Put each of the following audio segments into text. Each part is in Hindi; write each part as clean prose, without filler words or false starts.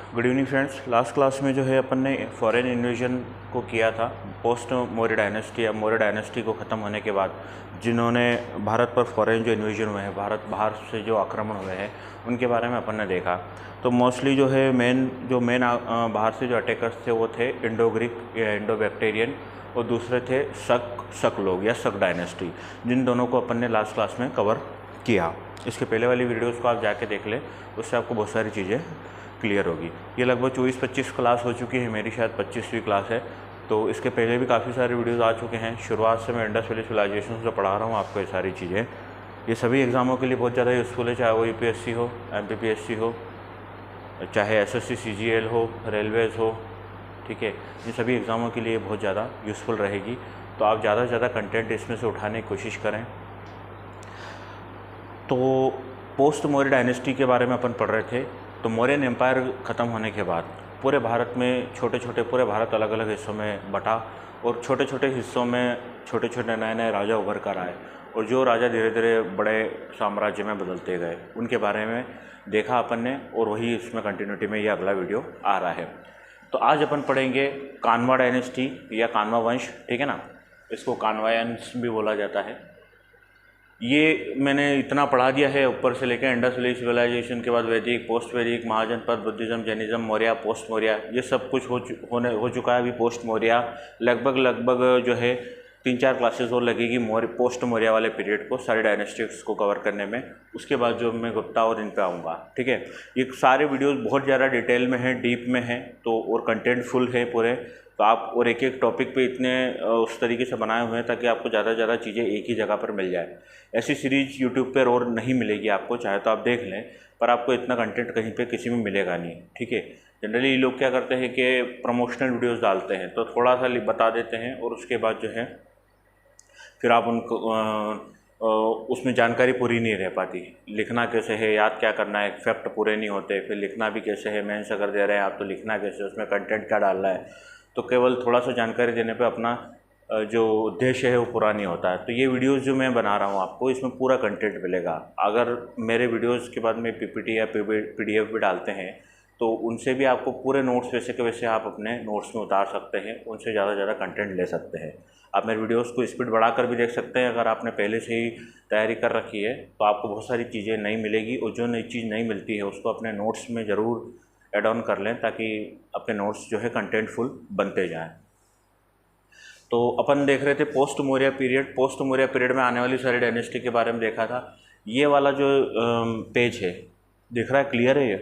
Good evening friends. Last class में जो है अपन ने फॉरेन इन्वेजन को किया था। पोस्ट मौर्य डायनेस्टी या मौर्य डायनेस्टी को ख़त्म होने के बाद जिन्होंने भारत पर फॉरेन जो इन्वेजन हुए हैं, भारत बाहर से जो आक्रमण हुए हैं, उनके बारे में अपन ने देखा। तो मोस्टली जो है मेन बाहर से जो अटैकर्स थे वो थे इंडो ग्रीक या इंडो बैक्टीरियन, और दूसरे थे शक लोग या शक डायनेस्टी, जिन दोनों को अपन ने लास्ट क्लास में कवर किया। इसके पहले वाली वीडियोज़ को आप जाके देख लें, उससे आपको बहुत सारी चीज़ें क्लियर होगी। ये लगभग 24-25 क्लास हो चुकी है, मेरी शायद 25वीं क्लास है। तो इसके पहले भी काफ़ी सारे वीडियोस आ चुके हैं। शुरुआत से मैं इंडस वैली सिविलाइजेशन से पढ़ा रहा हूँ आपको ये सारी चीज़ें। ये सभी एग्ज़ामों के लिए बहुत ज़्यादा यूज़फुल है, चाहे वो यूपीएससी हो, एमपीपीएससी हो, चाहे एसएससी सीजीएल हो, रेलवेज़ हो, ठीक है। इन सभी एग्ज़ामों के लिए बहुत ज़्यादा यूज़फुल रहेगी। तो आप ज़्यादा से ज़्यादा कंटेंट इसमें से उठाने की कोशिश करें। तो पोस्ट मौर्य डायनेस्टी के बारे में अपन पढ़ रहे थे। तो मौर्यन एम्पायर ख़त्म होने के बाद पूरे भारत में पूरे भारत अलग अलग हिस्सों में बटा, और छोटे छोटे हिस्सों में छोटे छोटे नए नए राजा उभर कर आए, और जो राजा धीरे धीरे बड़े साम्राज्य में बदलते गए, उनके बारे में देखा अपन ने, और वही इसमें कंटिन्यूटी में ये अगला वीडियो आ रहा है। तो आज अपन पढ़ेंगे कान्वा डायनेस्टी या कान्वा वंश, ठीक है ना। इसको कान्वायंस भी बोला जाता है। ये मैंने इतना पढ़ा दिया है ऊपर से लेकर इंडस वैली सिविलाइजेशन के बाद Vedic, post Vedic, Mahajanapada, Buddhism, Jainism, Maurya, post Maurya, ये सब कुछ हो चुका है। अभी पोस्ट मौर्य लगभग जो है 3-4 क्लासेस और लगेगी पोस्ट मौर्य वाले पीरियड को, सारे डायनेस्टिक्स को कवर करने में। उसके बाद जो मैं गुप्ता और इन पे आऊँगा, ठीक है। ये सारे वीडियोज़ बहुत ज़्यादा डिटेल में हैं, डीप में हैं, तो और कंटेंट फुल है पूरे। तो आप और एक एक टॉपिक पे इतने उस तरीके से बनाए हुए हैं ताकि आपको ज़्यादा से ज़्यादा चीज़ें एक ही जगह पर मिल जाए। ऐसी सीरीज़ यूट्यूब पर और नहीं मिलेगी आपको, चाहे तो आप देख लें, पर आपको इतना कंटेंट कहीं पे किसी में मिलेगा नहीं, ठीक है। जनरली लोग क्या करते हैं कि प्रमोशनल वीडियोस डालते हैं, तो थोड़ा सा बता देते हैं, और उसके बाद जो है फिर आप उनको उसमें जानकारी पूरी नहीं रह पाती। लिखना कैसे है, याद क्या करना है, फैक्ट पूरे नहीं होते, फिर लिखना भी कैसे है, मेंस अगर दे रहे हैं आप तो लिखना कैसे, उसमें कंटेंट क्या डालना है। तो केवल थोड़ा सा जानकारी देने पे अपना जो उद्देश्य है वो पूरा नहीं होता है। तो ये वीडियोस जो मैं बना रहा हूँ आपको, इसमें पूरा कंटेंट मिलेगा। अगर मेरे वीडियोस के बाद में पीपीटी या पीडीएफ भी डालते हैं, तो उनसे भी आपको पूरे नोट्स वैसे के वैसे आप अपने नोट्स में उतार सकते हैं, उनसे ज़्यादा ज़्यादा कंटेंट ले सकते हैं। आप मेरे वीडियोस को स्पीड बढ़ाकर भी देख सकते हैं। अगर आपने पहले से ही तैयारी कर रखी है तो आपको बहुत सारी चीज़ें नहीं मिलेगी, और जो नई चीज़ नहीं मिलती है उसको अपने नोट्स में ज़रूर ऐड ऑन कर लें, ताकि अपने नोट्स जो है कंटेंटफुल बनते जाएँ। तो अपन देख रहे थे post Maurya period. Post Maurya period में आने वाली सारी डायनेस्टी के बारे में देखा था। ये वाला जो पेज है, दिख रहा है, क्लियर है ये?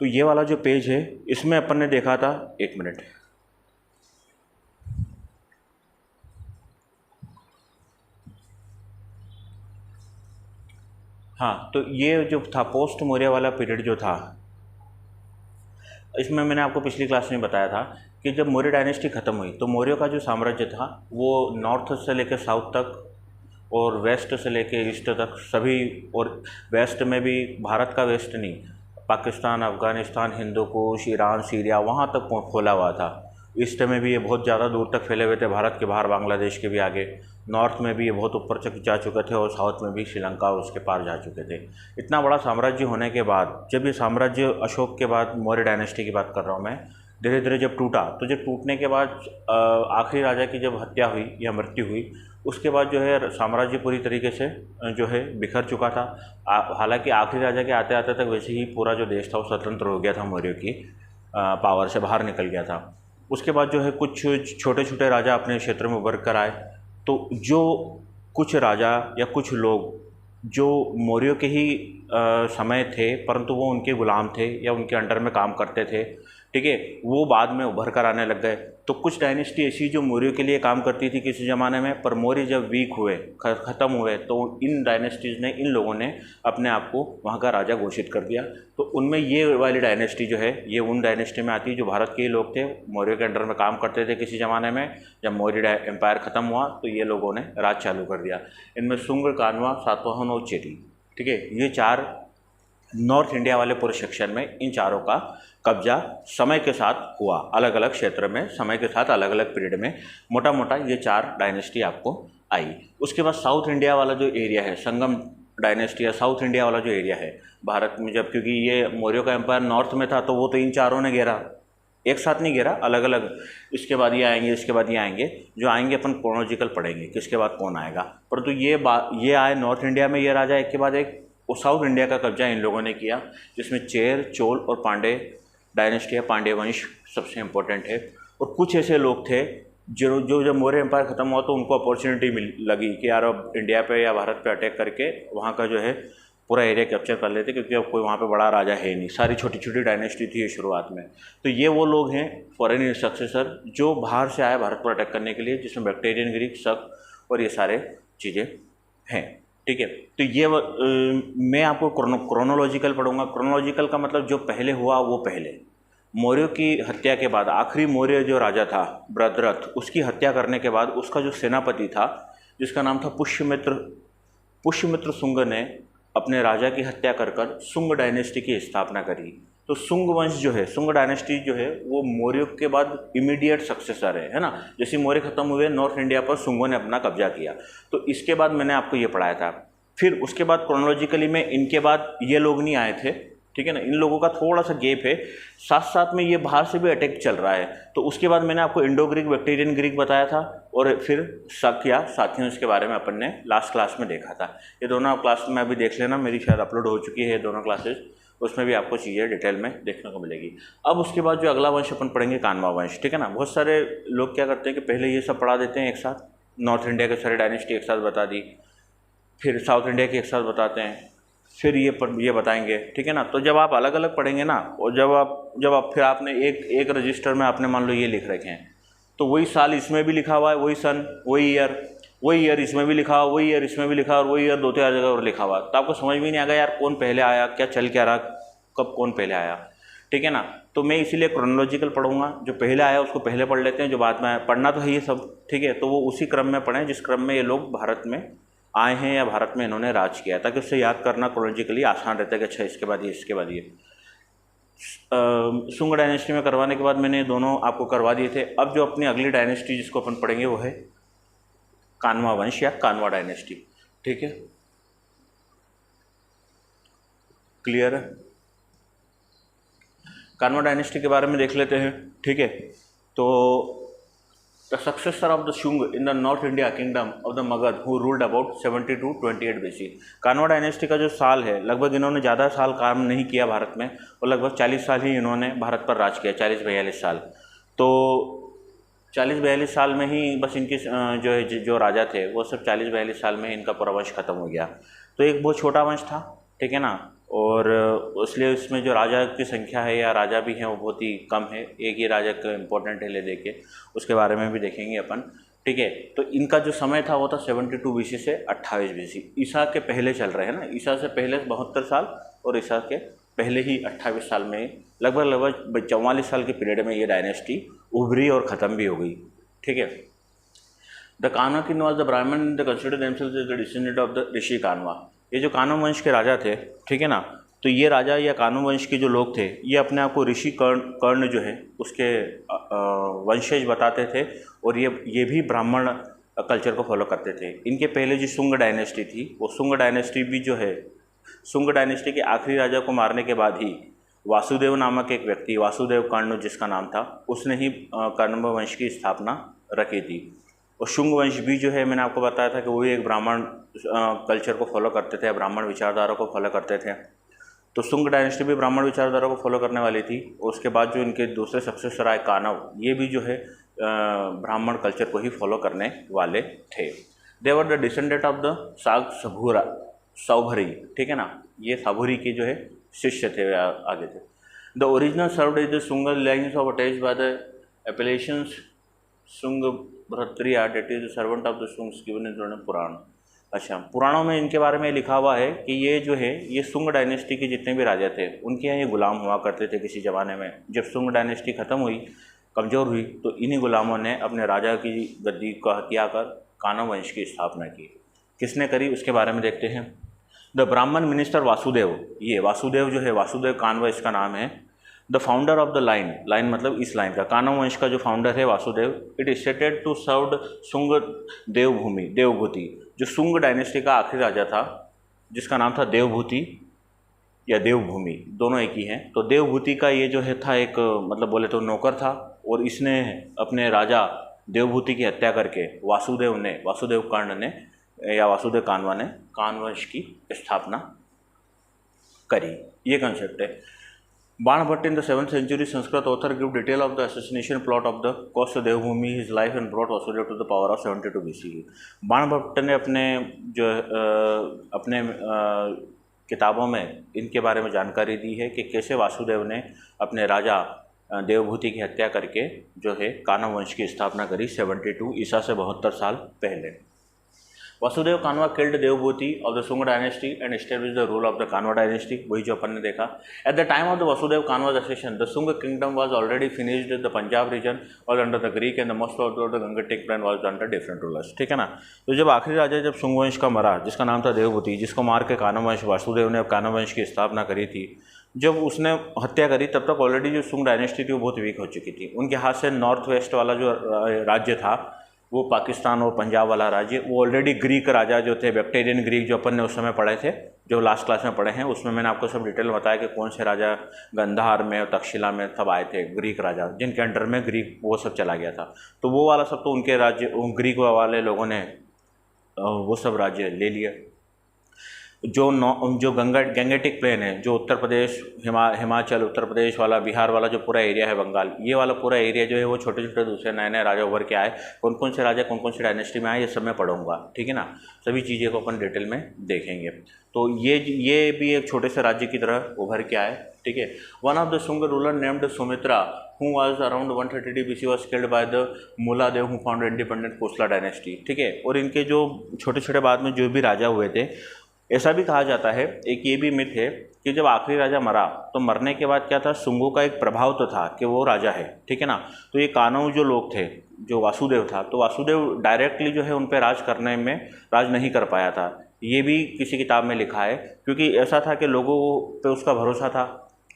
तो ये वाला जो पेज है, इसमें अपन ने देखा था, 1 मिनट, हाँ। तो ये जो था पोस्ट मौर्य वाला पीरियड जो था, इसमें मैंने आपको पिछली क्लास में बताया था कि जब मौर्य डायनेस्टी ख़त्म हुई तो मौर्यों का जो साम्राज्य था वो नॉर्थ से लेकर साउथ तक, और वेस्ट से लेकर ईस्ट तक सभी, और वेस्ट में भी भारत का वेस्ट नहीं, पाकिस्तान, अफ़गानिस्तान, हिंदुकुश, ईरान, सीरिया, वहाँ तक खोला हुआ था। ईस्ट में भी ये बहुत ज़्यादा दूर तक फैले हुए थे, भारत के बाहर, बांग्लादेश के भी आगे। नॉर्थ में भी ये बहुत ऊपर तक जा चुके थे, और साउथ में भी श्रीलंका और उसके पार जा चुके थे। इतना बड़ा साम्राज्य होने के बाद, जब ये साम्राज्य अशोक के बाद, मौर्य डायनेस्टी की बात कर रहा हूँ मैं, धीरे धीरे जब टूटा, तो जब टूटने के बाद आखिरी राजा की जब हत्या हुई या मृत्यु हुई, उसके बाद जो है साम्राज्य पूरी तरीके से जो है बिखर चुका था। हालांकि आखिरी राजा के आते आते तक वैसे ही पूरा जो देश था वो स्वतंत्र हो गया था, मौर्यों की पावर से बाहर निकल गया था। उसके बाद जो है कुछ छोटे छोटे राजा अपने क्षेत्र में उभर कर आए। तो जो कुछ राजा या कुछ लोग जो मौर्यों के ही समय थे, परंतु वो उनके गुलाम थे या उनके अंडर में काम करते थे, ठीक है, वो बाद में उभर कर आने लग गए। तो कुछ डायनेस्टी ऐसी जो मौर्यों के लिए काम करती थी किसी ज़माने में, पर मौर्य जब वीक हुए, ख़त्म हुए, तो इन डायनेस्टीज़ ने, इन लोगों ने अपने आप को वहाँ का राजा घोषित कर दिया। तो उनमें ये वाली डायनेस्टी जो है, ये उन डायनेस्टी में आती है जो भारत के ही लोग थे, मौर्यों के अंडर में काम करते थे किसी ज़माने में। जब मौर्य एम्पायर ख़त्म हुआ तो ये लोगों ने राज चालू कर दिया। इनमें शुंग, कान्वा, सातवाहन और चेटी, ठीक है, ये 4 नॉर्थ इंडिया वाले पूरे सेक्शन में, इन चारों का कब्जा समय के साथ हुआ, अलग अलग क्षेत्र में, समय के साथ अलग अलग पीरियड में। मोटा मोटा ये 4 डायनेस्टी आपको आई। उसके बाद साउथ इंडिया वाला जो एरिया है, संगम डायनेस्टी या साउथ इंडिया वाला जो एरिया है भारत में, जब क्योंकि ये मौर्यों का एम्पायर नॉर्थ में था तो वो तो इन चारों ने घेरा, एक साथ नहीं घेरा, अलग अलग, इसके बाद ये आएंगे, इसके बाद ये आएंगे, जो आएंगे अपन क्रोनोलॉजिकल पढ़ेंगे किसके बाद कौन आएगा। परंतु ये आए नॉर्थ इंडिया में, ये राजा एक के बाद एक, वो साउथ इंडिया का कब्जा इन लोगों ने किया, जिसमें चेर, चोल और पांडे डायनेस्टी या पांड्य वंश सबसे इम्पोर्टेंट है। और कुछ ऐसे लोग थे जो जब मौर्य एम्पायर ख़त्म हुआ तो उनको अपॉर्चुनिटी लगी कि यार अब इंडिया पे या भारत पे अटैक करके वहाँ का जो है पूरा एरिया कैप्चर कर लेते, क्योंकि अब कोई वहाँ पे बड़ा राजा है नहीं, सारी छोटी छोटी डायनेस्टी थी शुरुआत में। तो ये वो लोग हैं फॉरेन सक्सेसर जो बाहर से आए भारत पर अटैक करने के लिए, जिसमें बैक्टीरियन, ग्रीक, शक और ये सारे चीज़ें हैं। ठीक है, तो ये मैं आपको क्रोनोलॉजिकल पढ़ूंगा। क्रोनोलॉजिकल का मतलब जो पहले हुआ वो पहले, मौर्यों की हत्या के बाद आखिरी मौर्य जो राजा था भद्रथ, उसकी हत्या करने के बाद उसका जो सेनापति था जिसका नाम था पुष्यमित्र शुंग ने अपने राजा की हत्या कर शुंग डायनेस्टी की स्थापना करी। तो शुंग वंश जो है, शुंग डायनेस्टी जो है वो मौर्यों के बाद इमीडिएट सक्सेसर है ना। जैसे मौर्य खत्म हुए नॉर्थ इंडिया पर शुंगों ने अपना कब्जा किया, तो इसके बाद मैंने आपको ये पढ़ाया था। फिर उसके बाद क्रोनोलॉजिकली में इनके बाद ये लोग नहीं आए थे, ठीक है ना, इन लोगों का थोड़ा सा गैप है, साथ साथ में ये बाहर से भी अटैक चल रहा है। तो उसके बाद मैंने आपको इंडो ग्रीक, बैक्टीरियन ग्रीक बताया था, और फिर शक या साथियों इसके बारे में अपन ने लास्ट क्लास में देखा था। ये दोनों क्लास में अभी देख लेना, मेरी शायद अपलोड हो चुकी है दोनों क्लासेस, उसमें भी आपको चीज़ें डिटेल में देखने को मिलेगी। अब उसके बाद जो अगला वंश अपन पढ़ेंगे कान्वा वंश, ठीक है ना। बहुत सारे लोग क्या करते हैं कि पहले ये सब पढ़ा देते हैं एक साथ, नॉर्थ इंडिया के सारे डायनेस्टी एक साथ बता दी, फिर साउथ इंडिया की एक साथ बताते हैं, फिर ये बताएंगे, ठीक है ना। तो जब आप अलग अलग पढ़ेंगे ना, और जब आप फिर आपने एक रजिस्टर में आपने मान लो ये लिख रखे हैं, तो वही साल इसमें भी लिखा हुआ है, वही सन, वही ईयर इसमें भी लिखा हुआ, वही ईयर इसमें भी लिखा, और वही ईयर 2-4 जगह और लिखा हुआ, तो आपको समझ भी नहीं आएगा यार कौन पहले आया, क्या चल क्या रहा, कब कौन पहले आया, ठीक है ना। तो मैं इसीलिए क्रोनोलॉजिकल पढ़ूंगा, जो पहले आया उसको पहले पढ़ लेते हैं, जो बाद में आया पढ़ना तो है ये सब, ठीक है। तो वो उसी क्रम में पढ़ें जिस क्रम में ये लोग भारत में आए हैं या भारत में इन्होंने राज किया, ताकि उससे याद करना क्रोनोलॉजिकली आसान रहता है कि अच्छा इसके बाद ये, इसके बाद ये। शुंग डायनेस्टी में करवाने के बाद मैंने दोनों आपको करवा दिए थे। अब जो अपनी अगली डायनेस्टी जिसको अपन पढ़ेंगे वो है कान्वा वंश या कान्वा डायनेस्टी, ठीक है, क्लियर है। कान्वा डायनेस्टी के बारे में देख लेते हैं, ठीक है। तो the successor of the Shunga in the north India kingdom of the Magadha who ruled about 70 to 28 BC। Kanva dynasty का जो साल है, लगभग इन्होंने ज़्यादा साल काम नहीं किया भारत में, और लगभग 40 साल ही इन्होंने भारत पर राज किया, 40-42 साल। तो 40-42 साल में ही बस इनके जो राजा थे वो सब 40-42 साल में इनका पूरा वंश खत्म हो गया। तो एक बहुत छोटा वंश था, ठीक है ना, और इसलिए इसमें जो राजा की संख्या है या राजा भी हैं वो बहुत ही कम है। एक ही राजा का इम्पोर्टेंट है, ले देके उसके बारे में भी देखेंगे अपन, ठीक है। तो इनका जो समय था वो था 72 BC से 28 BC, ईसा के पहले चल रहे हैं ना, ईसा से पहले 72 साल और ईसा के पहले ही 28 साल में, लगभग 44 साल के पीरियड में ये डायनेस्टी उभरी और ख़त्म भी हो गई, ठीक है। The Kanva king was the Brahmin the consider themselves as the descendant of the rishi Kanva. ये जो कान्वा वंश के राजा थे, ठीक है ना, तो ये राजा या कान्वा वंश के जो लोग थे ये अपने आप को ऋषि कर्ण जो है उसके वंशज बताते थे, और ये भी ब्राह्मण कल्चर को फॉलो करते थे। इनके पहले जो शुंग डायनेस्टी थी, वो शुंग डायनेस्टी भी जो है, शुंग डायनेस्टी के आखिरी राजा को मारने के बाद ही वासुदेव नामक एक व्यक्ति, वासुदेव कर्ण जिसका नाम था, उसने ही कर्ण वंश की स्थापना रखी थी। और शुंग वंश भी जो है मैंने आपको बताया था कि वो भी एक ब्राह्मण कल्चर को फॉलो करते थे, ब्राह्मण विचारधारा को फॉलो करते थे। तो शुंग डायनेस्टी भी ब्राह्मण विचारधारा को फॉलो करने वाली थी। उसके बाद जो इनके दूसरे सक्सेसर आए कानव, ये भी जो है ब्राह्मण कल्चर को ही फॉलो करने वाले थे। They were the descendant of the sage Saubhari, ठीक है ना, ये साभुरी के जो है शिष्य थे, आगे थे। The original served is the Shunga lines of attach by the appellations Shunga Bhritya, that is the servant of the Shungas given in Purana. अच्छा, पुराणों में इनके बारे में लिखा हुआ है कि ये जो है ये शुंग डायनेस्टी के जितने भी राजा थे उनके यहाँ ये गुलाम हुआ करते थे किसी ज़माने में। जब शुंग डायनेस्टी ख़त्म हुई, कमज़ोर हुई, तो इन्हीं गुलामों ने अपने राजा की गद्दी को हत्या कर कान्व वंश की स्थापना की। किसने करी उसके बारे में देखते हैं। द ब्राह्मण मिनिस्टर वासुदेव, ये वासुदेव जो है, वासुदेव कान्व इसका नाम है। The founder of the line मतलब इस लाइन का, कान्व वंश का जो फाउंडर है Vasudeva, it is stated to served Shunga Devabhumi Devabhuti. जो शुंग डायनेस्टी का आखिरी राजा था जिसका नाम था देवभूति या देवभूमि, दोनों एक ही हैं। तो देवभूति का ये जो है था एक मतलब बोले तो नौकर था, और इसने अपने राजा देवभूति की हत्या करके वासुदेव कांड ने या वासुदेव कान्वा ने कानवंश की स्थापना करी। ये कंसेप्ट है। Banabhatta in the 7th century Sanskrit author give detail of the assassination plot of the cost of Devbhumi, his life and brought Vasudeva to the power of 72 BCE। Banabhatta ने अपने किताबों में इनके बारे में जानकारी दी है कि कैसे वासुदेव ने अपने राजा देवभूति की हत्या करके जो है कानव वंश की स्थापना करी 72 ईसा से 72 साल पहले। Vasudeva Kanva killed Devabhuti of the Sunga dynasty and establish the rule of the Kanva dynasty, वही जो अपन ने देखा। At the time of the Vasudeva Kanva accession the Sunga kingdom was already finished, the Punjab region was under the Greek and the most of the Gangetic plain was under different rulers. ठीक है ना। तो जब आखिरी राजा जब सुंग वंश का मरा, जिसका नाम था देवभूति, जिसको मार के कान्व वंश वासुदेव ने कान्व वंश की स्थापना करी थी, जब उसने हत्या करी तब तक ऑलरेडी जो सुंग डायनेस्टी थी वो बहुत वीक हो चुकी थी। उनके हाथ से नॉर्थ वेस्ट वाला जो राज्य था, वो पाकिस्तान और पंजाब वाला राज्य, वो ऑलरेडी ग्रीक राजा जो थे, बैक्टेरियन ग्रीक, जो अपन ने उस समय पढ़े थे, जो लास्ट क्लास में पढ़े हैं, उसमें मैंने आपको सब डिटेल बताया कि कौन से राजा गंधार में और तक्षशिला में सब आए थे, ग्रीक राजा, जिनके अंडर में ग्रीक वो सब चला गया था। तो वो वाला सब तो उनके राज्य, ग्रीक वाले लोगों ने वो सब राज्य ले लिया। जो गंगेटिक प्लेन है, जो उत्तर प्रदेश, हिमाचल, उत्तर प्रदेश वाला, बिहार वाला जो पूरा एरिया है, बंगाल, ये वाला पूरा एरिया जो है वो छोटे छोटे दूसरे नए नए राजा उभर के आए। कौन कौन से राजा कौन कौन सी डायनेस्टी में आए, ये सब मैं पढ़ूंगा। ठीक है ना। सभी चीज़ें को अपन डिटेल में देखेंगे। तो ये भी एक छोटे से राज्य की तरह उभर के आए। ठीक है। One of the Sunga ruler named Sumitra who was around 130 BC was killed by the Muladeva who founded independent Kosala dynasty. ठीक है। और इनके जो छोटे छोटे बाद में जो भी राजा हुए थे, ऐसा भी कहा जाता है, एक ये भी मिथ है कि जब आखिरी राजा मरा तो मरने के बाद क्या था, सुंगों का एक प्रभाव तो था कि वो राजा है। ठीक है ना। तो ये कानव जो लोग थे, जो वासुदेव था, तो वासुदेव डायरेक्टली जो है उन पर राज करने में राज नहीं कर पाया था। ये भी किसी किताब में लिखा है, क्योंकि ऐसा था कि लोगों पे उसका भरोसा था।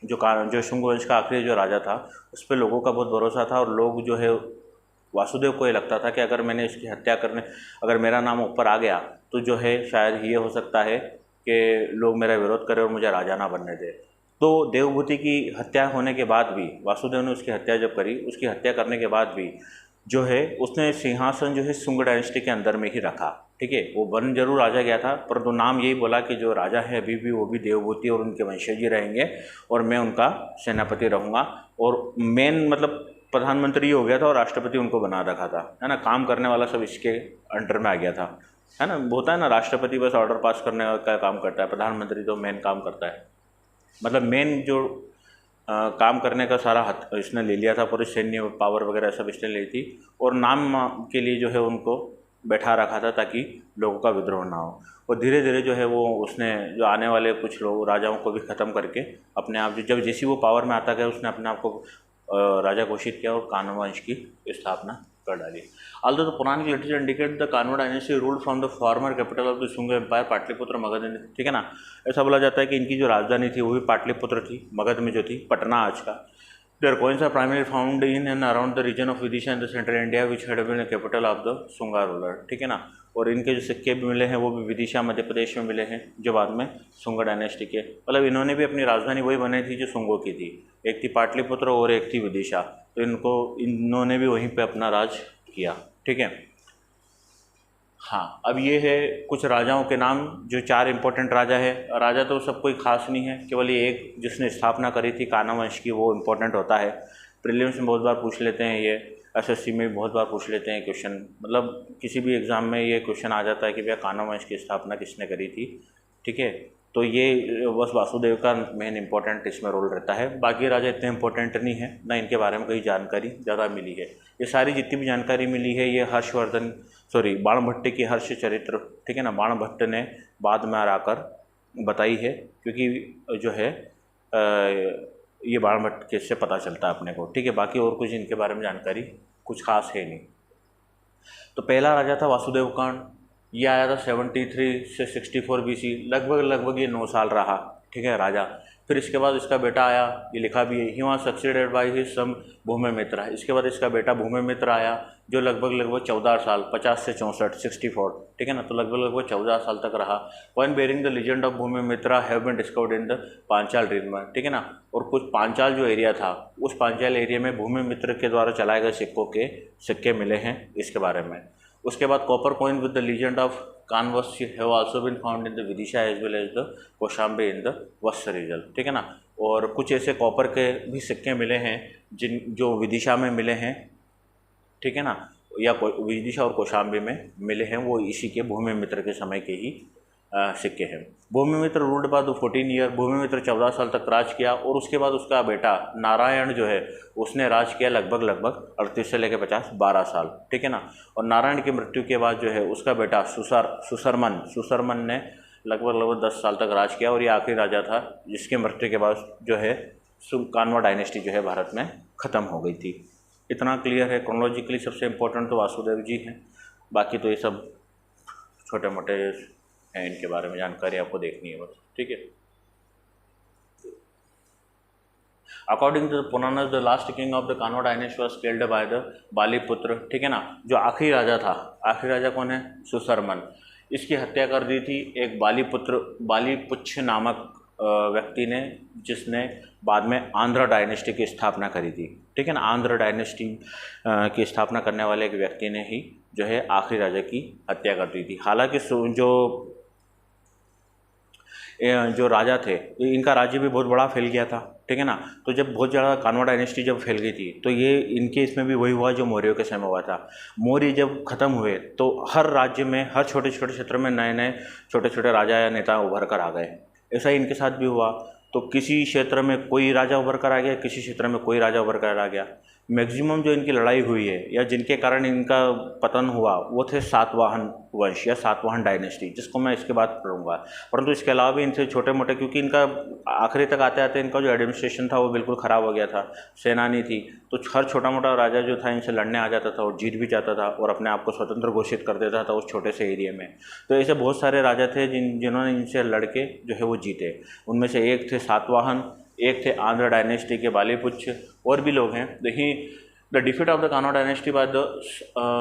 जो शुंग वंश का आखिरी जो राजा था, उस पर लोगों का बहुत भरोसा था, और लोग जो है वासुदेव को ये लगता था कि अगर मैंने इसकी हत्या करने, अगर मेरा नाम ऊपर आ गया तो जो है शायद ये हो सकता है कि लोग मेरा विरोध करें और मुझे राजा ना बनने दे। तो देवभूति की हत्या होने के बाद भी, वासुदेव ने उसकी हत्या जब करी, उसकी हत्या करने के बाद भी जो है उसने सिंहासन जो है शुंग डायनेस्टी के अंदर में ही रखा। ठीक है। वो बन जरूर राजा गया था, परंतु नाम यही बोला कि जो राजा है अभी भी वो भी देवभूति और उनके वंशज ही रहेंगे, और मैं उनका सेनापति रहूँगा। और मेन मतलब प्रधानमंत्री हो गया था और राष्ट्रपति उनको बना रखा था, है ना। काम करने वाला सब इसके अंडर में आ गया था, है ना। होता है ना, राष्ट्रपति बस ऑर्डर पास करने का काम करता है, प्रधानमंत्री तो मेन काम करता है। मतलब मेन जो काम करने का सारा हथ इसने ले लिया था, पूरी सैन्य पावर वगैरह सब इसने ली थी, और नाम के लिए जो है उनको बैठा रखा था ताकि लोगों का विद्रोह ना हो। और धीरे धीरे जो है वो उसने जो आने वाले कुछ लोग राजाओं को भी ख़त्म करके अपने आप, जब जैसी वो पावर में आता गया, उसने अपने आप को राजा घोषित किया और कान्व वंश की स्थापना कर डाली। Although the Puranic literature indicate the Kanva dynasty ruled from the former capital of the Sunga Empire, Pataliputra Magadh. ठीक है ना। ऐसा बोला जाता है कि इनकी जो राजधानी थी वो भी पाटलिपुत्र थी, मगध में जो थी, पटना आज का। Their coins are primarily found in and around the region of Vidisha in the central India, which had been the capital of the Sunga ruler। ठीक है ना। और इनके जो सिक्के भी मिले हैं वो भी विदिशा मध्य प्रदेश में मिले हैं, जो बाद में सुंगा डायनेस्टी के, मतलब इन्होंने भी अपनी राजधानी वही बनाई थी जो सुंगों की थी, एक थी पाटलिपुत्र और एक थी विदिशा। तो इन्होंने भी वहीं पे अपना राज किया। ठीक है। हाँ, अब ये है कुछ राजाओं के नाम, जो 4 इंपॉर्टेंट राजा है। राजा तो सब कोई खास नहीं है, केवल ये एक जिसने स्थापना करी थी कान्व वंश की, वो इम्पोर्टेंट होता है। प्रीलिम्स में बहुत बार पूछ लेते हैं, ये एसएससी में भी बहुत बार पूछ लेते हैं क्वेश्चन, मतलब किसी भी एग्ज़ाम में ये क्वेश्चन आ जाता है कि भैया कान्व वंश की स्थापना किसने करी थी। ठीक है। तो ये बस वासुदेव का मेन इंपॉर्टेंट इसमें रोल रहता है। बाकी राजा इतने इंपॉर्टेंट नहीं है ना, इनके बारे में कई जानकारी ज़्यादा मिली है। ये सारी जितनी भी जानकारी मिली है ये बाणभट्ट की हर्ष चरित्र, ठीक है ना, बाणभट्ट ने बाद में आकर बताई है, क्योंकि जो है ये बाणभट्ट के से पता चलता है अपने को। ठीक है। बाकी और कुछ इनके बारे में जानकारी कुछ खास है नहीं। तो पहला राजा था वासुदेव कांड, ये आया था 73 से 64 BC, लगभग ये 9 साल रहा। ठीक है राजा। फिर इसके बाद इसका बेटा आया, ये लिखा भी है, he was succeeded by his son Bhumimitra. इसके बाद इसका बेटा भूमिमित्र आया जो लगभग 14 साल, 50 से 64, 64, ठीक है ना, तो लगभग 14 साल तक रहा। Point bearing the legend of Bhumimitra have been discovered in the Panchala region, ठीक है ना। और कुछ पांचाल जो एरिया था, उस पांचाल एरिया में भूमिमित्र के द्वारा चलाए गए सिक्के मिले हैं इसके बारे में। उसके बाद copper coin with the legend of Kanvasya have also been found in the Vidisha as well as the Kaushambi in the Vatsa region, ठीक है ना। और कुछ ऐसे कॉपर के भी सिक्के मिले हैं जो विदिशा में मिले हैं, ठीक है ना, या विदिशा और कौशाम्बी में मिले हैं, वो इसी के भूमिमित्र के समय के ही सिक्के हैं। भूमिमित्र रूल्ड बाद 14 ईयर, भूमिमित्र 14 साल तक राज किया। और उसके बाद उसका बेटा नारायण जो है उसने राज किया लगभग 38 से लेकर 50, 12 साल, ठीक है ना। और नारायण की मृत्यु के बाद जो है उसका बेटा सुसरमन ने लगभग 10 साल तक राज किया। और ये आखिरी राजा था जिसके मृत्यु के बाद जो है कानवा डायनेस्टी जो है भारत में ख़त्म हो गई थी। इतना क्लियर है। क्रोनोलॉजिकली सबसे इम्पोर्टेंट तो वासुदेव जी हैं, बाकी तो ये सब छोटे मोटे हैं, इनके बारे में जानकारी आपको देखनी है बस, ठीक है। According to the Puranas the last king of the Kanva dynasty was killed by the Baliputra, ठीक है ना। जो आखिरी राजा था, आखिरी राजा कौन है? सुसरमन। इसकी हत्या कर दी थी एक बालीपुच्छ नामक व्यक्ति ने, जिसने बाद में आंध्र डायनेस्टी की स्थापना करी थी, ठीक है ना। आंध्र डायनेस्टी की स्थापना करने वाले एक व्यक्ति ने ही जो है आखिरी राजा की हत्या कर दी थी। हालांकि जो राजा थे, इनका राज्य भी बहुत बड़ा फैल गया था, ठीक है ना। तो जब बहुत ज़्यादा कानवा डायनेस्टी जब फैल गई थी तो ये इनके इसमें भी वही हुआ जो मौर्यों के समय हुआ था। मौर्य जब ख़त्म हुए तो हर राज्य में, हर छोटे छोटे क्षेत्र में नए छोटे छोटे राजा या नेता उभर कर आ गए। ऐसा ही इनके साथ भी हुआ। तो किसी क्षेत्र में कोई राजा उभर कर आ गया, किसी क्षेत्र में कोई राजा उभर कर आ गया। मैक्सिमम जो इनकी लड़ाई हुई है या जिनके कारण इनका पतन हुआ वो थे सातवाहन वंश या सातवाहन डायनेस्टी, जिसको मैं इसके बाद पढ़ूंगा। परंतु इसके अलावा भी इनसे छोटे मोटे, क्योंकि इनका आखिरी तक आते आते इनका जो एडमिनिस्ट्रेशन था वो बिल्कुल ख़राब हो गया था, सेना नहीं थी, तो हर छोटा मोटा राजा जो था इनसे लड़ने आ जाता था और जीत भी जाता था और अपने आप को स्वतंत्र घोषित कर देता था उस छोटे से एरिया में। तो ऐसे बहुत सारे राजा थे जिन्होंने इनसे लड़के जो है वो जीते। उनमें से एक थे सातवाहन, एक थे आंध्र डायनेस्टी के बालीपुच्छ, और भी लोग हैं। देखिए, the defeat of the Kanva dynasty by the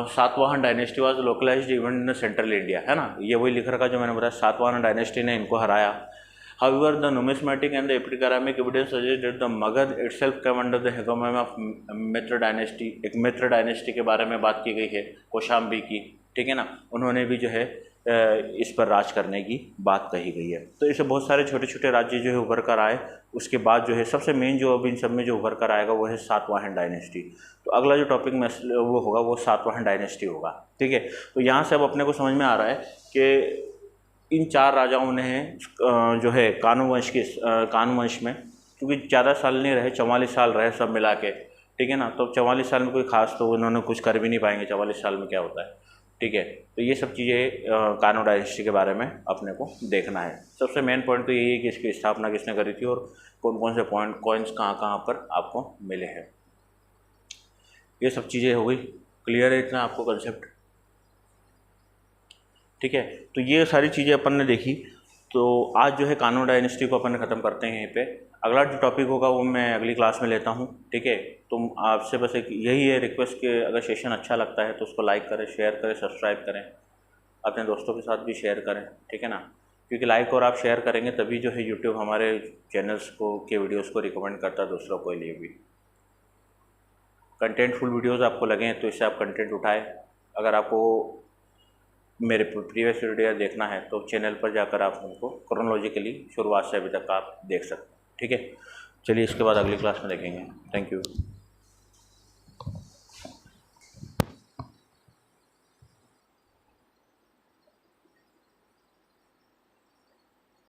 Satavahana dynasty was localized even in central India, है ना। ये वही लिख रखा जो मैंने बताया, सातवाहन डायनेस्टी ने इनको हराया। However, the numismatic and the epigraphic evidence suggests that the Magad itself came under the hegemony of Mitra dynasty. एक मित्र डायनेस्टी के बारे में बात की गई है, कौशाम्बी की, ठीक है ना। उन्होंने भी जो है इस पर राज करने की बात कही गई है। तो ऐसे बहुत सारे छोटे छोटे राज्य जो है उभर कर आए। उसके बाद जो है सबसे मेन जो अब इन सब में जो उभर कर आएगा वो है सातवाहन डायनेस्टी। तो अगला जो टॉपिक में वो होगा वो सातवाहन डायनेस्टी होगा, ठीक है। तो यहाँ से अब अपने को समझ में आ रहा है कि इन 4 राजाओं ने जो है कानू वंश में, क्योंकि ज़्यादा साल नहीं रहे, 44 साल रहे सब मिला के, ठीक है ना। तो 44 साल में कोई खास तो उन्होंने कुछ कर भी नहीं पाएंगे, 44 साल में क्या होता है, ठीक है। तो ये सब चीज़ें कानवा डायनेस्टी के बारे में अपने को देखना है। सबसे मेन पॉइंट तो यही है कि इसकी स्थापना किसने करी थी और कौन कौन से कॉइन्स कहाँ कहाँ पर आपको मिले हैं। ये सब चीज़ें हो गई, क्लियर है इतना आपको कंसेप्ट, ठीक है। तो ये सारी चीज़ें अपन ने देखी। तो आज जो है कानवा डायनेस्टी को अपन ख़त्म करते हैं यहीं पे। अगला जो टॉपिक होगा वो मैं अगली क्लास में लेता हूँ, ठीक है। तुम आपसे बस एक यही है रिक्वेस्ट कि अगर सेशन अच्छा लगता है तो उसको लाइक करें, शेयर करें, सब्सक्राइब करें, अपने दोस्तों के साथ भी शेयर करें, ठीक है ना। क्योंकि लाइक और आप शेयर करेंगे तभी जो है यूट्यूब हमारे चैनल्स को के वीडियोज़ को रिकमेंड करता है दूसरों के लिए भी। कंटेंटफुल वीडियोज़ आपको लगें तो इससे आप कंटेंट उठाएँ। अगर आपको मेरे प्रीवियस वीडियो देखना है तो चैनल पर जाकर आप उनको क्रोनोलॉजिकली शुरुआत से अभी तक आप देख सकते हैं, ठीक है। चलिए इसके बाद अगली क्लास में देखेंगे। Thank you.